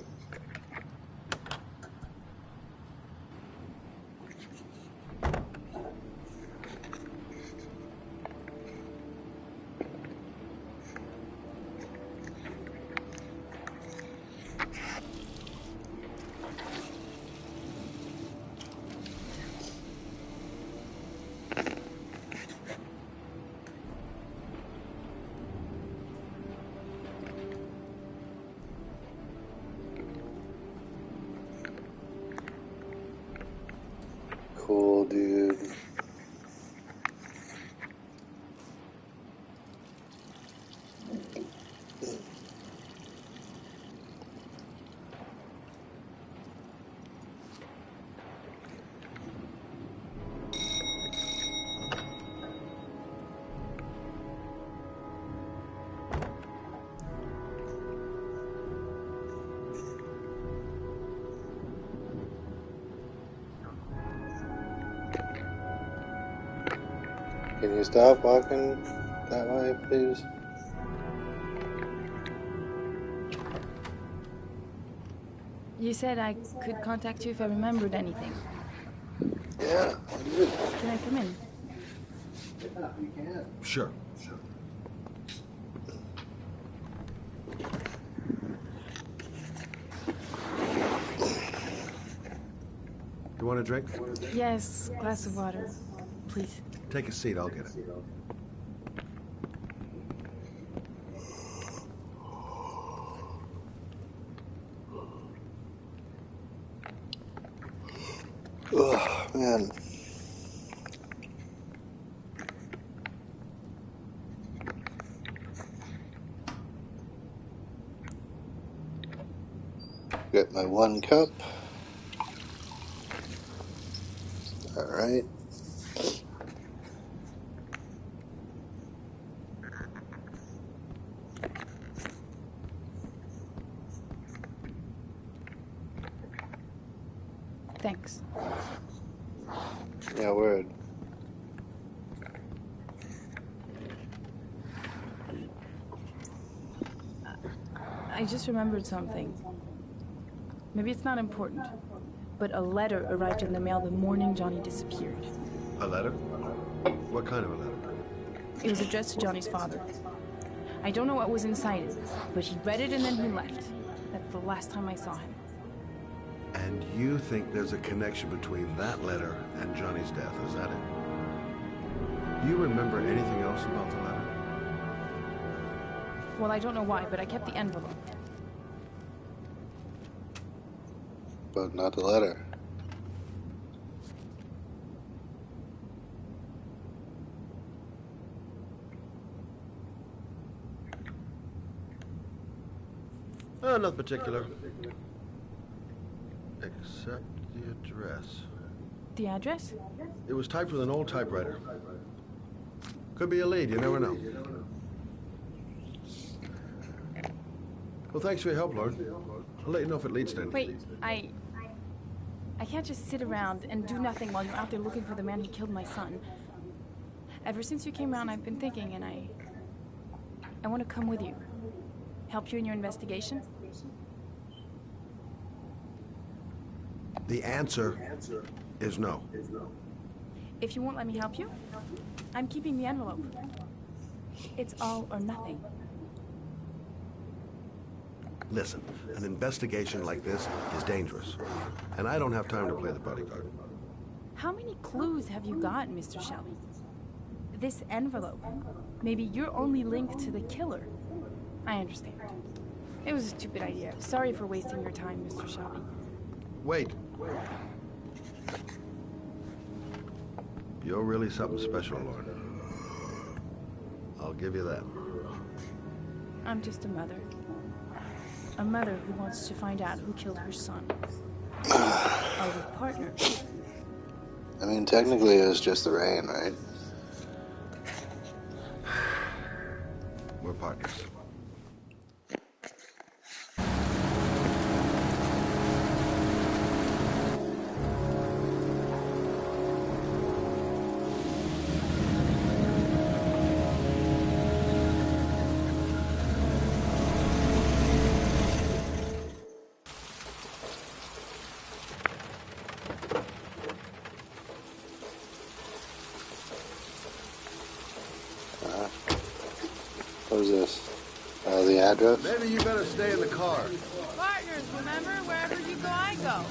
Cool, dude. Can you stop walking that way, please? You said I could contact you if I remembered anything. Yeah, I did. Can I come in? Yeah, you can. Sure. You want a drink? Yes, glass of water, please. Take a seat, I'll get it. Oh, man. Get my one cup. All right. Thanks. Yeah, word. I just remembered something. Maybe it's not important, but a letter arrived in the mail the morning Johnny disappeared. A letter? What kind of a letter? It was addressed to Johnny's father. I don't know what was inside it, but he read it and then he left. That's the last time I saw him. And you think there's a connection between that letter and Johnny's death, is that it? Do you remember anything else about the letter? Well, I don't know why, but I kept the envelope. But not the letter. Nothing particular. Except the address. The address? It was typed with an old typewriter. Could be a lead, you never know. Well, thanks for your help, Lauren. I'll let you know if it leads to anything. Wait, I can't just sit around and do nothing while you're out there looking for the man who killed my son. Ever since you came around, I've been thinking, and I want to come with you. Help you in your investigation? The answer is no. If you won't let me help you, I'm keeping the envelope. It's all or nothing. Listen, an investigation like this is dangerous, and I don't have time to play the bodyguard. How many clues have you got, Mr. Shelby? This envelope. Maybe your only link to the killer. I understand. It was a stupid idea. Sorry for wasting your time, Mr. Shelby. Wait. You're really something special, Lauren. I'll give you that. I'm just a mother. A mother who wants to find out who killed her son. Are we partners? I mean, technically it was just the rain, right? We're partners. What is this? The address? Maybe you better stay in the car. Partners, remember? Wherever you go, I go.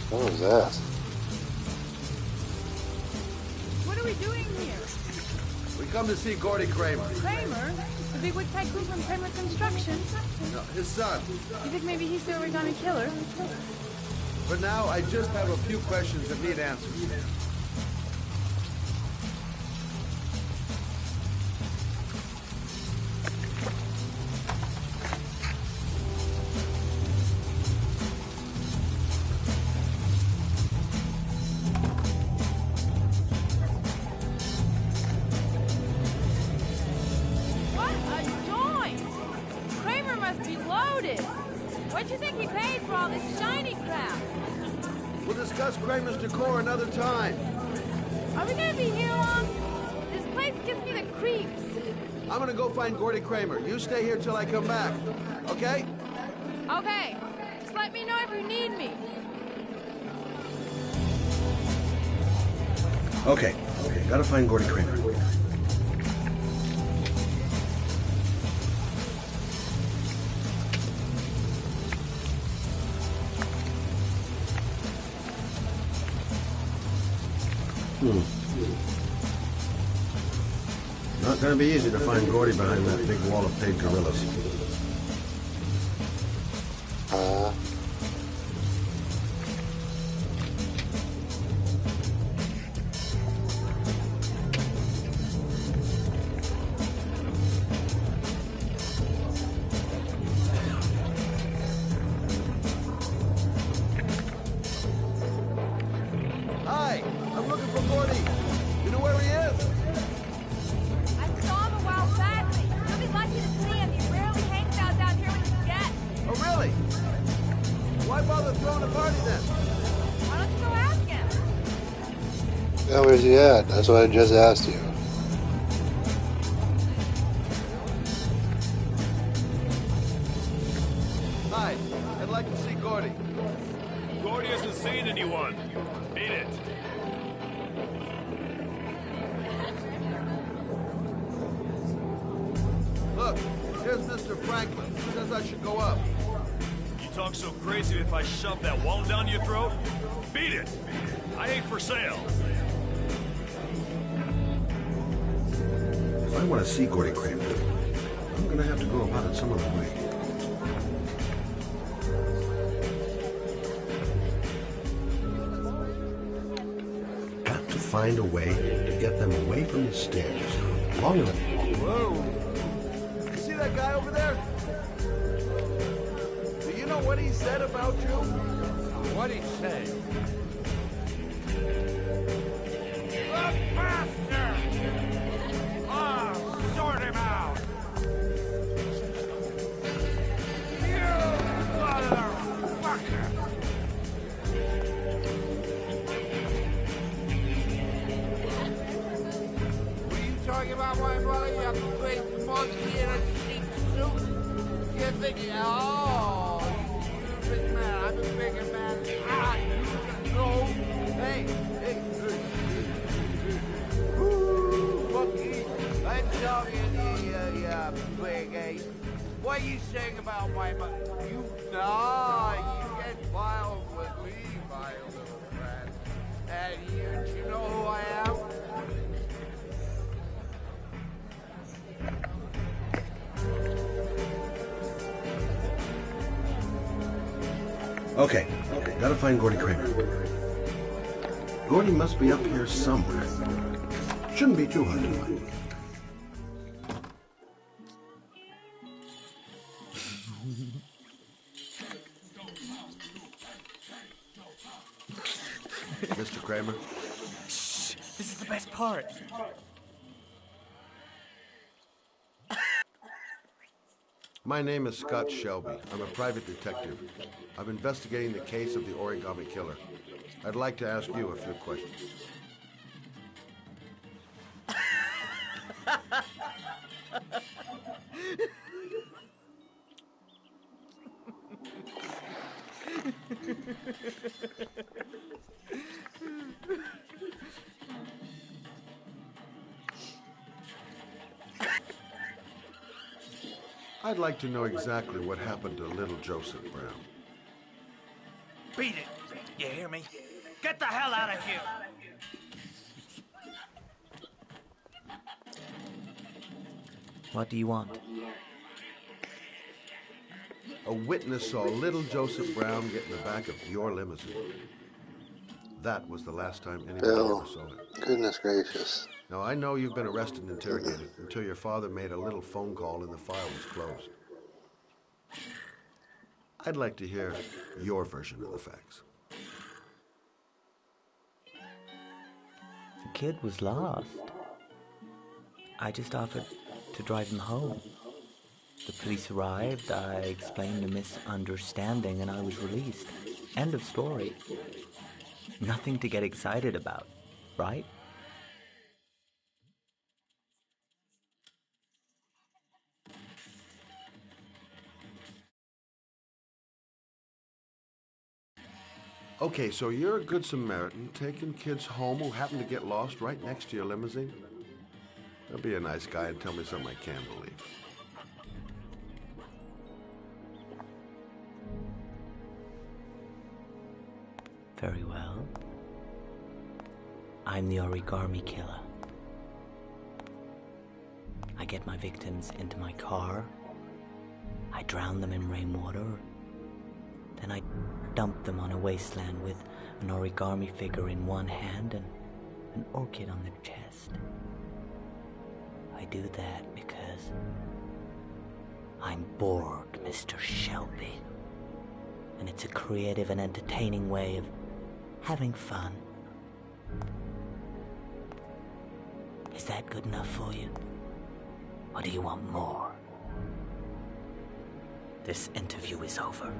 What was that? What are we doing here? We come to see Gordy Kramer. Kramer? The bigwig tycoon from Kramer Construction? No, his son. You think maybe he's the origami killer? For now, I just have a few questions that need answers. What'd you think he paid for all this shiny crap? We'll discuss Kramer's decor another time. Are we gonna be here long? This place gives me the creeps. I'm gonna go find Gordy Kramer. You stay here till I come back, okay? Okay. Just let me know if you need me. Okay. Gotta find Gordy Kramer. Not gonna be easy to find Gordy behind that big wall of paid gorillas. Emily! Why bother throwing a party then? Why don't you go ask him? Yeah, where's he at? That's what I just asked you. Hi, I'd like to see Gordy. Gordy hasn't seen anyone. Beat it. Look, here's Mr. Franklin. He says I should go up. You talk so crazy if I shove that wall down your throat? Beat it. I ain't for sale. If I want to see Gordy Kramer, I'm gonna have to go about it some other way. Got to find a way to get them away from the stairs. Long enough. Whoa! You see that guy over there? Do you know what he said about you? What'd he say? The bastard! I'll sort him out! You motherfucker! What are you talking about, my brother? You big monkey in a cheap suit? You're thinking, oh, you're a big man. I'm a bigger man. Ah, you can go. Hey, hey, hey. Woo, monkey. I'm talking to you, you big ape. What are you saying about my mother? You get wild with me, my little friend. And you know who I am? Okay, gotta find Gordy Kramer. Gordy must be up here somewhere. Shouldn't be too hard to find. Mr. Kramer? Shh, this is the best part. My name is Scott Shelby. I'm a private detective. I'm investigating the case of the origami killer. I'd like to ask you a few questions. I'd like to know exactly what happened to little Joseph Brown. Beat it. You hear me? Get the hell out of here. What do you want? A witness saw little Joseph Brown get in the back of your limousine. That was the last time anybody Bill, ever saw it. goodness gracious. Now, I know you've been arrested and interrogated until your father made a little phone call and the file was closed. I'd like to hear your version of the facts. The kid was lost. I just offered to drive him home. The police arrived, I explained the misunderstanding, and I was released. End of story. Nothing to get excited about, right? Okay, so you're a good Samaritan, taking kids home who happen to get lost right next to your limousine? Now be a nice guy and tell me something I can't believe. Very well. I'm the origami killer. I get my victims into my car. I drown them in rainwater. Then I dump them on a wasteland with an origami figure in one hand and an orchid on their chest. I do that because I'm bored, Mr. Shelby. And it's a creative and entertaining way of having fun. Is that good enough for you? Or do you want more? This interview is over.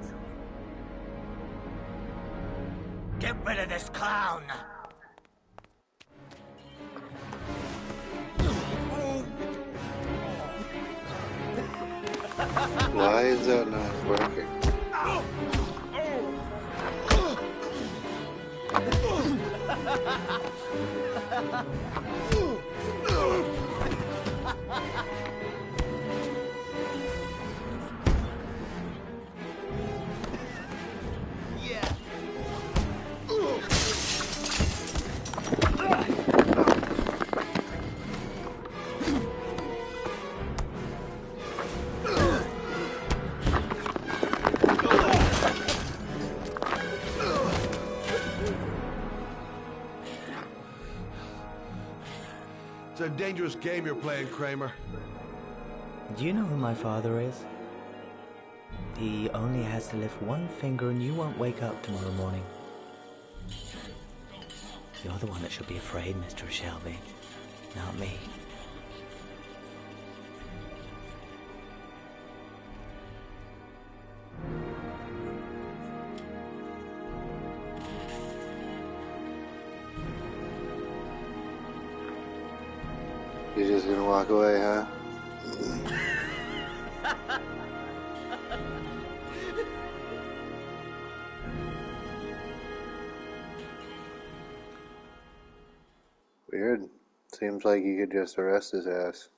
Get rid of this clown! Why is that not working? It's a dangerous game you're playing, Kramer. Do you know who my father is? He only has to lift one finger and you won't wake up tomorrow morning. You're the one that should be afraid, Mr. Shelby, not me. You're just gonna walk away, huh? Weird. Seems like you could just arrest his ass.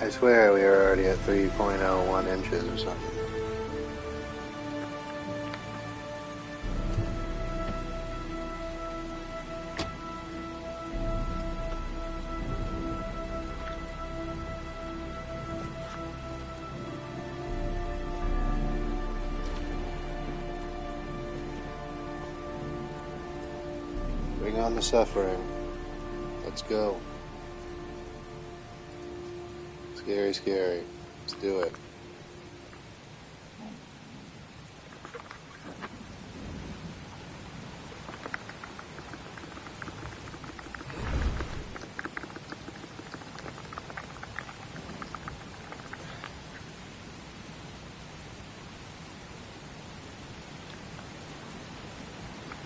I swear we were already at 3.01 inches or something. Bring on the suffering. Let's go. Scary, scary. Let's do it.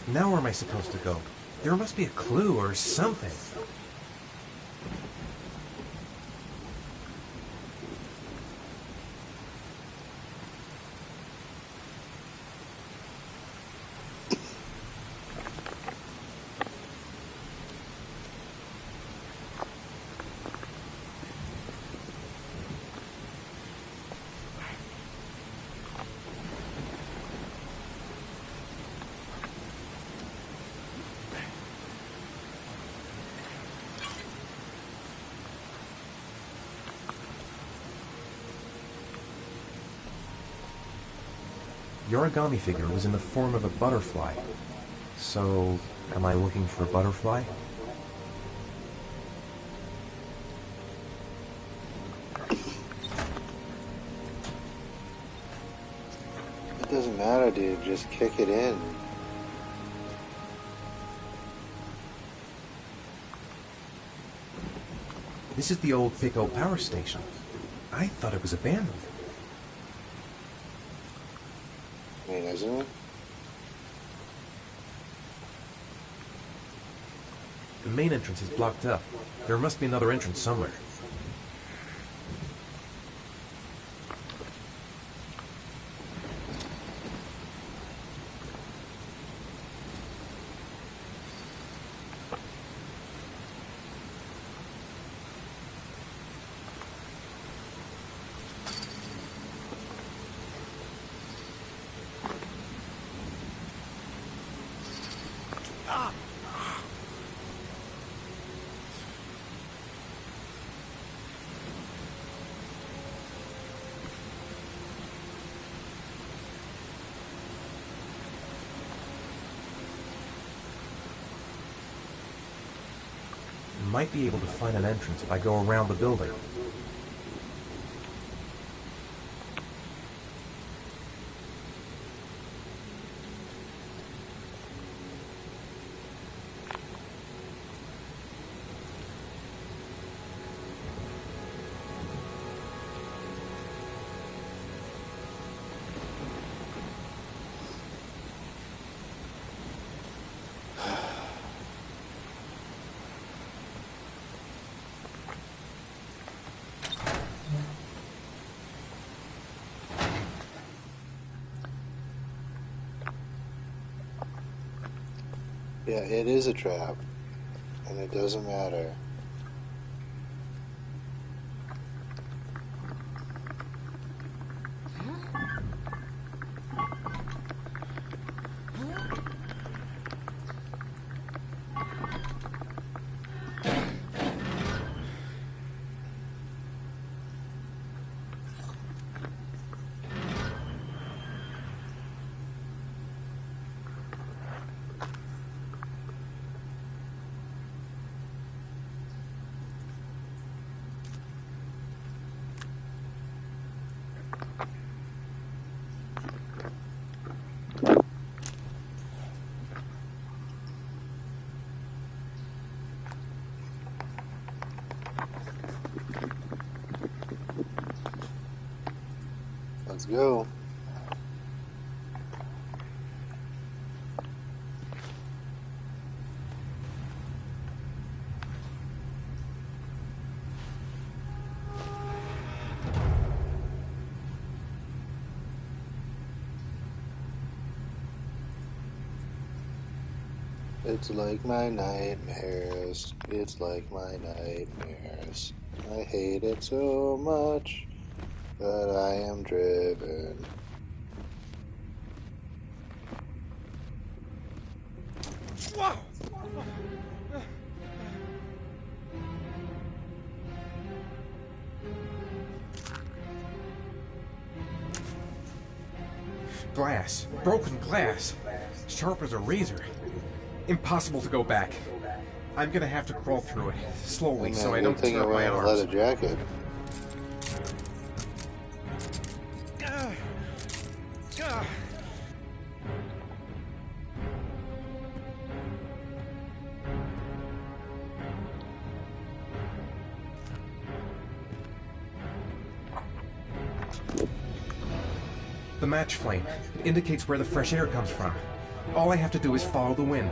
Now where am I supposed to go? There must be a clue or something. The origami figure was in the form of a butterfly. So, am I looking for a butterfly? It doesn't matter, dude. Just kick it in. This is the old Pico power station. I thought it was abandoned. I mean, isn't it? The main entrance is blocked up. There must be another entrance somewhere. Might be able to find an entrance if I go around the building. Yeah, it is a trap. And it doesn't matter. Let's go. It's like my nightmares. It's like my nightmares. I hate it so much, but I am driven. Whoa! Glass. Broken glass. Sharp as a razor. Impossible to go back. I'm gonna have to crawl through it, slowly, so I don't tear my arms. Leather jacket. The match flame. It indicates where the fresh air comes from. All I have to do is follow the wind.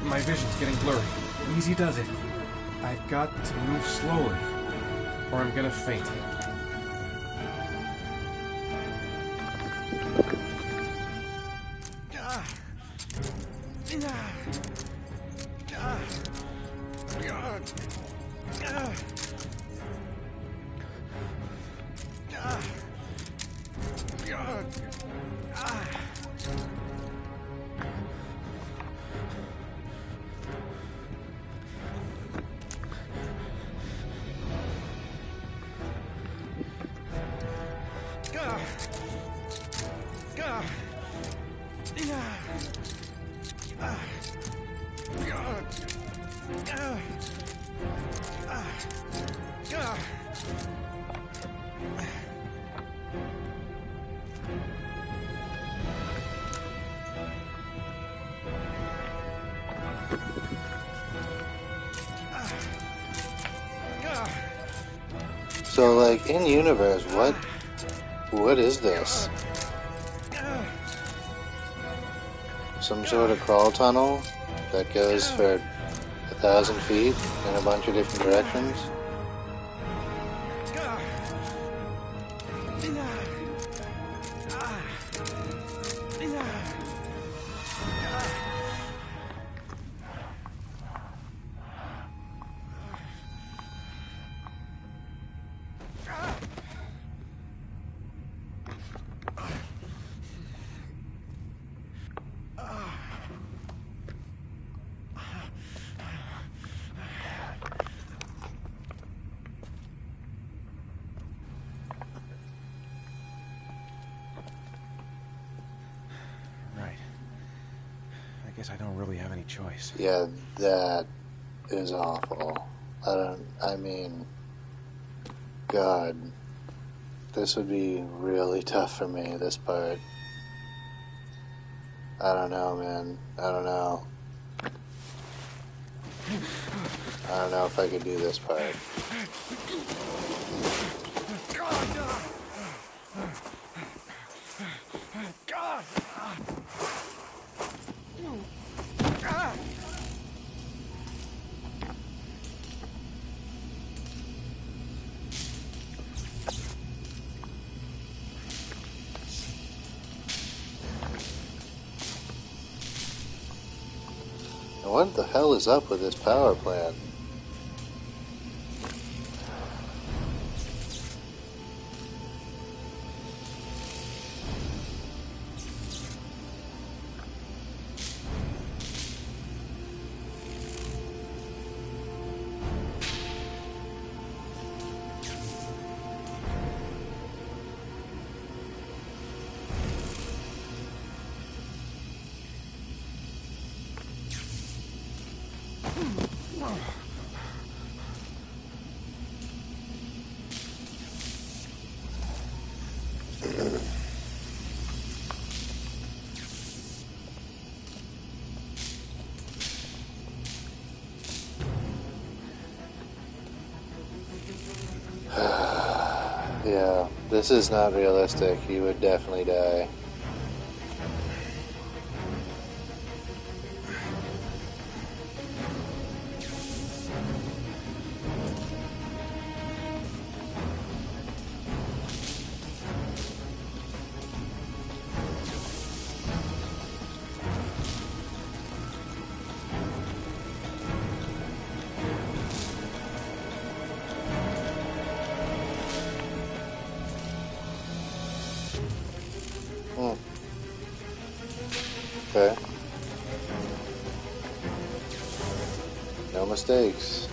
My vision's getting blurry. Easy does it. I've got to move slowly, or I'm gonna faint. So, like, in universe, what is this? Some sort of crawl tunnel that goes for 1,000 feet in a bunch of different directions? guess I don't really have any choice. Yeah, that is awful. I mean, God, this would be really tough for me, this part. I don't know, man. I don't know. I don't know if I could do this part. What the hell is up with this power plant? Yeah, this is not realistic. You would definitely die. Okay. No mistakes.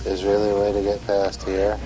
There's really a way to get past here.